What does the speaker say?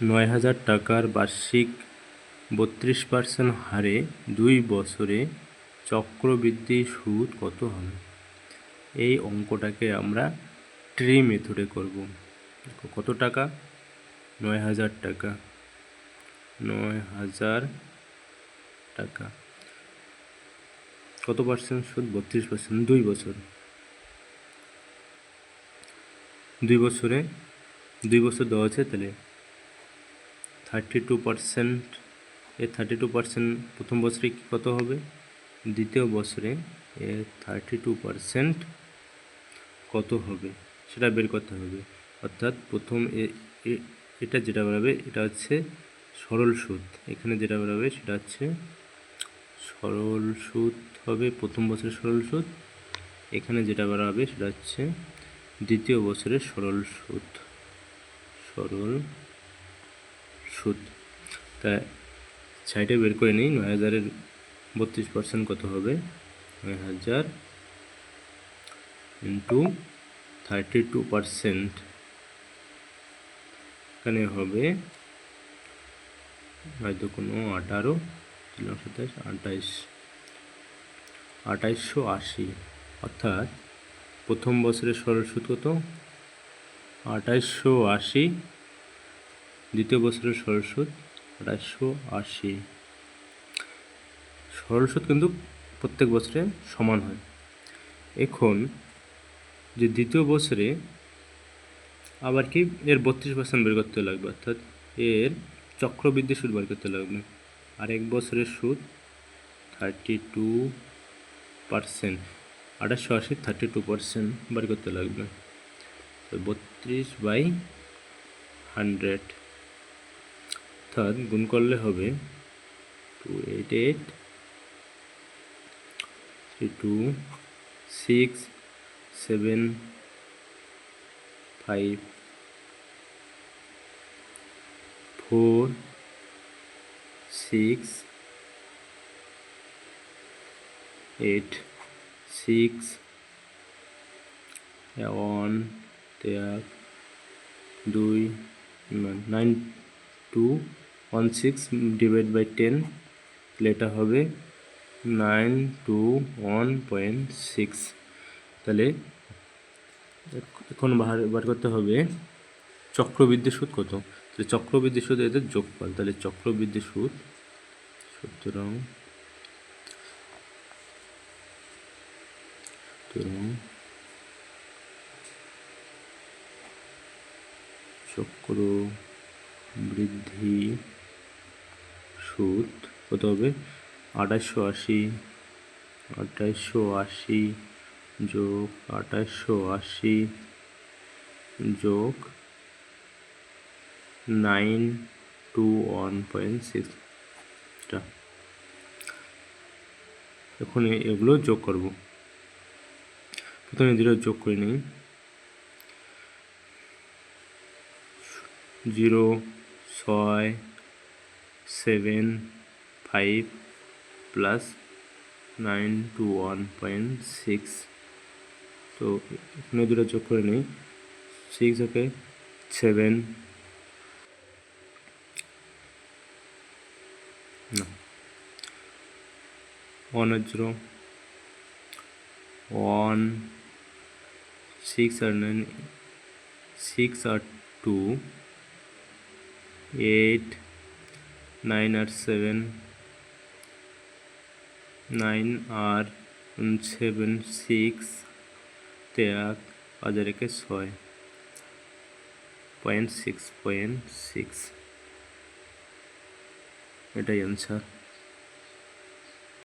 ৯,০০০ টাকার বার্ষিক ৩২% হারে ২ বছরে চক্রবৃদ্ধি সুদ কত হবে? এই অঙ্কটাকে আমরা ট্রি মেথডে করব। কত টাকা? ৯,০০০ টাকা। ৯,০০০ টাকা কত পার্সেন্ট সুদ? ৩২%। 2 বছর, 2 বছরে 2 বছর দেওয়া আছে, তাহলে 32%। এর 32% প্রথম বছরে কত হবে? দ্বিতীয় বছরে এর 32% কত হবে সেটা বের করতে হবে। অর্থাৎ প্রথম এটা যেটা বেরোবে এটা হচ্ছে সরল সুদ, এখানে যেটা বেরোবে সেটা হচ্ছে সরল সুদ হবে, প্রথম বছরের সরল সুদ। এখানে যেটা বেরোবে সেটা হচ্ছে দ্বিতীয় বছরের সরল সুদ। সরল সুদ তাই সাইডে বের করে নিই। ৯,০০০-এর 32% কত হবে? ৯,০০০ ইন্টু 32%, এখানে হবে 18, 2880। অর্থাৎ প্রথম বছরের সরল সুদ কত? 2880। দ্বিতীয় বছরের সরল সুদ 2880। সরল সুদ কিন্তু প্রত্যেক বছরে সমান হয়। এখন যে দ্বিতীয় বছরে আবার কি এর 32% বের করতে লাগবে, অর্থাৎ এর চক্রবৃদ্ধি সুদ বের করতে লাগবে। আর এক বছরের সুদ 32%, 2880 32% বের করতে লাগবে। 32/100, অর্থাৎ গুণ করলে হবে 288 2675646 1 2 9216 ডিভাইড বাই 10, তাহলে এটা হবে 921.6। তাহলে এখন বার করতে হবে চক্রবৃদ্ধি সুদ কত। তাহলে চক্রবৃদ্ধি সুদ এদের যোগফল, তাহলে চক্রবৃদ্ধি সুদ, সুতরাং চক্রবৃদ্ধি সুদ কত হবে? 2880 যোগ 2880 যোগ 921.6। এখন এগুলো যোগ করব। প্রথমে এগুলো যোগ করে নিই। 0675 প্লাস 921.6, তো এখানে দুটো যোগ করে নিই। 6 ওকে 7 না 1 1 6 আর 9 6 আর 2 8 9 আর 7 9 আর 7 6 1 5 রেখে 6.6, এটাই অ্যান্সার।